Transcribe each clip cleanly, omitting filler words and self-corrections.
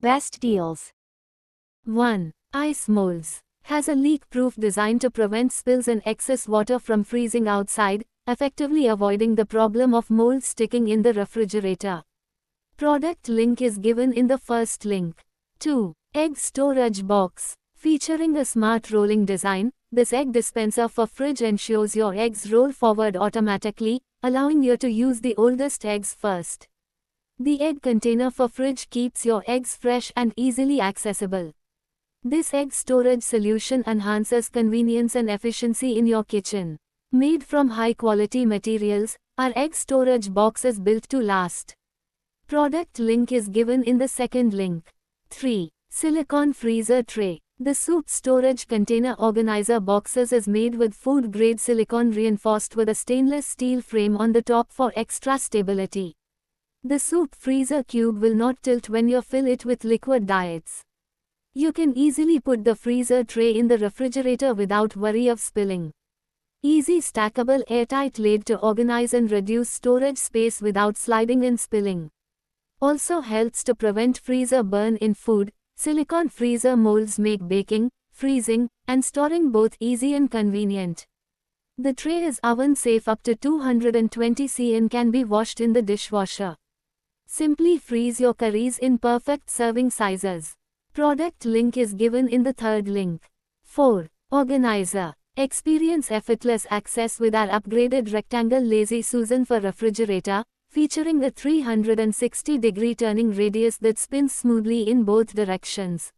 Best deals. 1. Ice molds. Has a leak-proof design to prevent spills and excess water from freezing outside, effectively avoiding the problem of mold sticking in the refrigerator. Product link is given in the first link. 2. Egg storage box. Featuring a smart rolling design, this egg dispenser for fridge ensures your eggs roll forward automatically, allowing you to use the oldest eggs first. The egg container for fridge keeps your eggs fresh and easily accessible. This egg storage solution enhances convenience and efficiency in your kitchen. Made from high-quality materials, our egg storage box is built to last. Product link is given in the second link. 3. Silicone freezer tray. The soup storage container organizer boxes is made with food-grade silicone reinforced with a stainless steel frame on the top for extra stability. The soup freezer cube will not tilt when you fill it with liquid diets. You can easily put the freezer tray in the refrigerator without worry of spilling. Easy stackable airtight lid to organize and reduce storage space without sliding and spilling. Also helps to prevent freezer burn in food. Silicone freezer molds make baking, freezing, and storing both easy and convenient. The tray is oven safe up to 220 C and can be washed in the dishwasher. Simply freeze your curries in perfect serving sizes. Product link is given in the third link. 4. Organizer. Experience effortless access with our upgraded rectangle Lazy Susan for refrigerator, featuring a 360-degree turning radius that spins smoothly in both directions.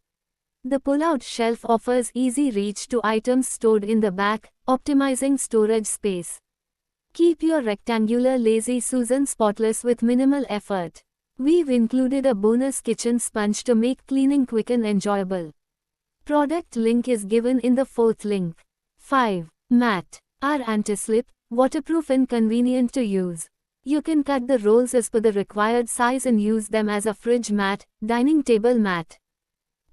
The pull-out shelf offers easy reach to items stored in the back, optimizing storage space. Keep your rectangular Lazy Susan spotless with minimal effort. We've included a bonus kitchen sponge to make cleaning quick and enjoyable. Product link is given in the fourth link. 5. Mat. Our anti-slip, waterproof and convenient to use. You can cut the rolls as per the required size and use them as a fridge mat, dining table mat.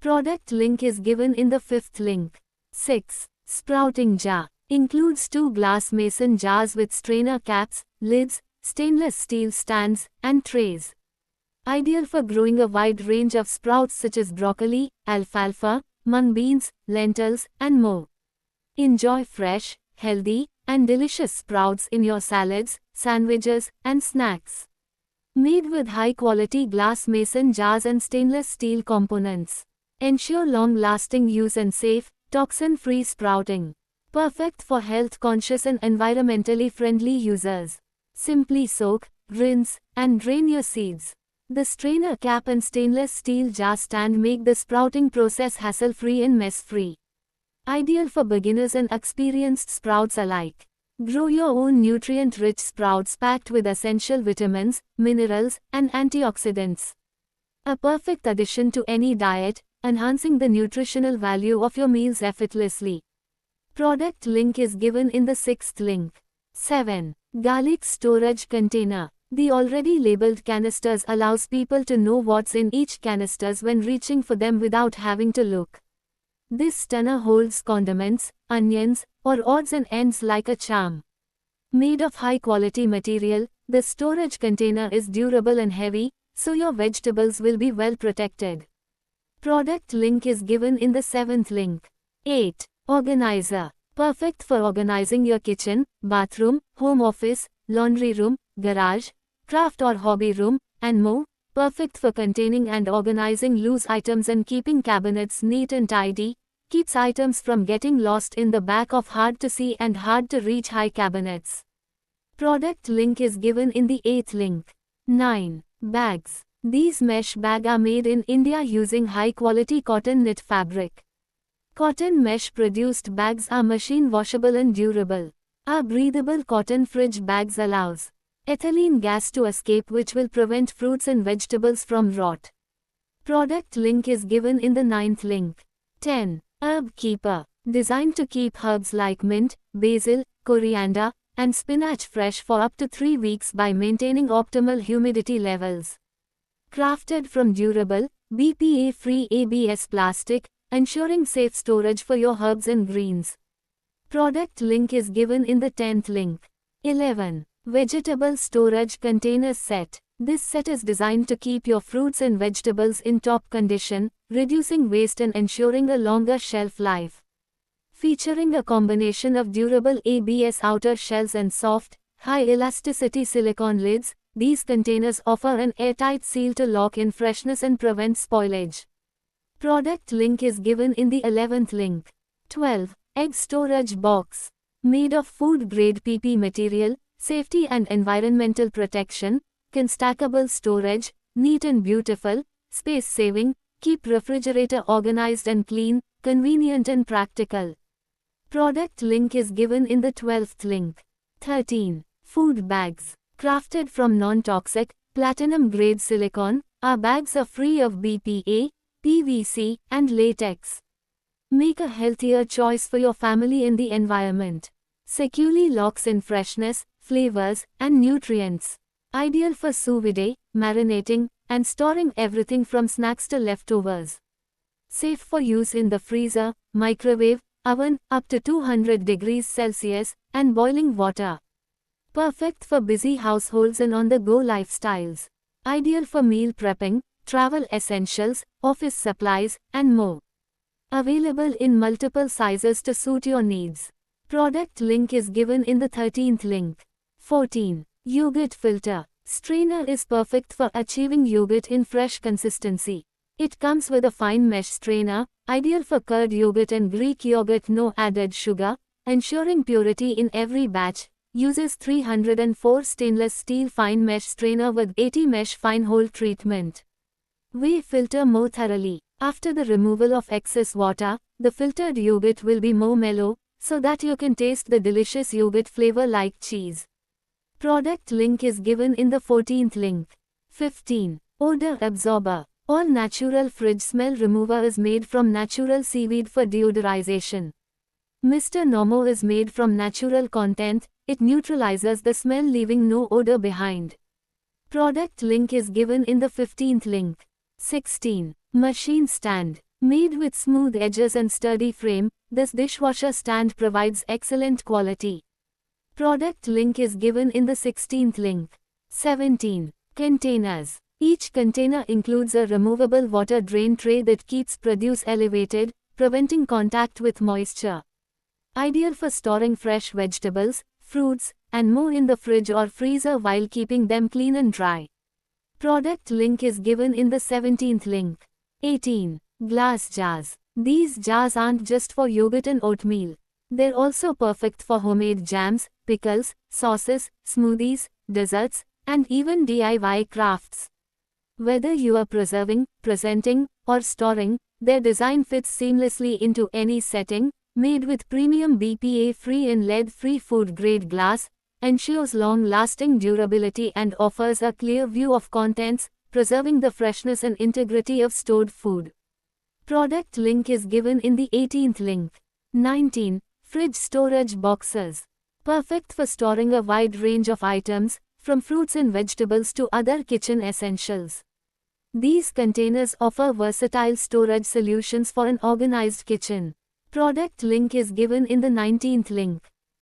Product link is given in the fifth link. 6. Sprouting jar. Includes 2 glass mason jars with strainer caps, lids, stainless steel stands, and trays. Ideal for growing a wide range of sprouts such as broccoli, alfalfa, mung beans, lentils, and more. Enjoy fresh, healthy, and delicious sprouts in your salads, sandwiches, and snacks. Made with high-quality glass mason jars and stainless steel components. Ensure long-lasting use and safe, toxin-free sprouting. Perfect for health-conscious and environmentally friendly users. Simply soak, rinse, and drain your seeds. The strainer cap and stainless steel jar stand make the sprouting process hassle-free and mess-free. Ideal for beginners and experienced sprouts alike. Grow your own nutrient-rich sprouts packed with essential vitamins, minerals, and antioxidants. A perfect addition to any diet, enhancing the nutritional value of your meals effortlessly. Product link is given in the sixth link. 7. Garlic storage container. The already labeled canisters allows people to know what's in each canisters when reaching for them without having to look. This stunner holds condiments, onions, or odds and ends like a charm. Made of high-quality material, the storage container is durable and heavy, so your vegetables will be well protected. Product link is given in the seventh link. 8. Organizer. Perfect for organizing your kitchen, bathroom, home office, laundry room, garage, craft or hobby room, and more. Perfect for containing and organizing loose items and keeping cabinets neat and tidy. Keeps items from getting lost in the back of hard-to-see and hard-to-reach high cabinets. Product link is given in the eighth link. 9. Bags. These mesh bags are made in India using high-quality cotton knit fabric. Cotton mesh-produced bags are machine washable and durable. Our breathable cotton fridge bags allows ethylene gas to escape, which will prevent fruits and vegetables from rot. Product link is given in the ninth link. 10. Herb Keeper. Designed to keep herbs like mint, basil, coriander, and spinach fresh for up to 3 weeks by maintaining optimal humidity levels. Crafted from durable, BPA-free ABS plastic, ensuring safe storage for your herbs and greens. Product link is given in the 10th link. 11. Vegetable storage container set. This set is designed to keep your fruits and vegetables in top condition, reducing waste and ensuring a longer shelf life. Featuring a combination of durable ABS outer shells and soft, high-elasticity silicone lids, these containers offer an airtight seal to lock in freshness and prevent spoilage. Product link is given in the 11th link. 12. Egg Storage Box. Made of food-grade PP material, safety and environmental protection, stackable storage, neat and beautiful, space-saving, keep refrigerator organized and clean, convenient and practical. Product link is given in the 12th link. 13. Food Bags. Crafted from non-toxic, platinum-grade silicone, our bags are free of BPA, PVC, and latex. Make a healthier choice for your family and the environment. Securely locks in freshness, flavors, and nutrients. Ideal for sous vide, marinating, and storing everything from snacks to leftovers. Safe for use in the freezer, microwave, oven, up to 200 degrees Celsius, and boiling water. Perfect for busy households and on-the-go lifestyles. Ideal for meal prepping, travel essentials, office supplies, and more. Available in multiple sizes to suit your needs. Product link is given in the 13th link. 14. Yogurt Filter. Strainer is perfect for achieving yogurt in fresh consistency. It comes with a fine mesh strainer, ideal for curd yogurt and Greek yogurt, no added sugar, ensuring purity in every batch. Uses 304 stainless steel fine mesh strainer with 80 mesh fine hole treatment. We filter more thoroughly. After the removal of excess water, the filtered yogurt will be more mellow, so that you can taste the delicious yogurt flavor like cheese. Product link is given in the 14th link. 15. Odor Absorber. All natural fridge smell remover is made from natural seaweed for deodorization. Mr. Nomo is made from natural content, it neutralizes the smell leaving no odor behind. Product link is given in the 15th link. 16. Machine Stand. Made with smooth edges and sturdy frame, this dishwasher stand provides excellent quality. Product link is given in the 16th link. 17. Containers. Each container includes a removable water drain tray that keeps produce elevated, preventing contact with moisture. Ideal for storing fresh vegetables, fruits, and more in the fridge or freezer while keeping them clean and dry. Product link is given in the 17th link. 18. Glass Jars. These jars aren't just for yogurt and oatmeal. They're also perfect for homemade jams, pickles, sauces, smoothies, desserts, and even DIY crafts. Whether you are preserving, presenting, or storing, their design fits seamlessly into any setting. Made with premium BPA-free and lead-free food-grade glass, ensures long-lasting durability and offers a clear view of contents, preserving the freshness and integrity of stored food. Product link is given in the 18th link. 19. Fridge Storage Boxes. Perfect for storing a wide range of items, from fruits and vegetables to other kitchen essentials. These containers offer versatile storage solutions for an organized kitchen. Product link is given in the 19th link.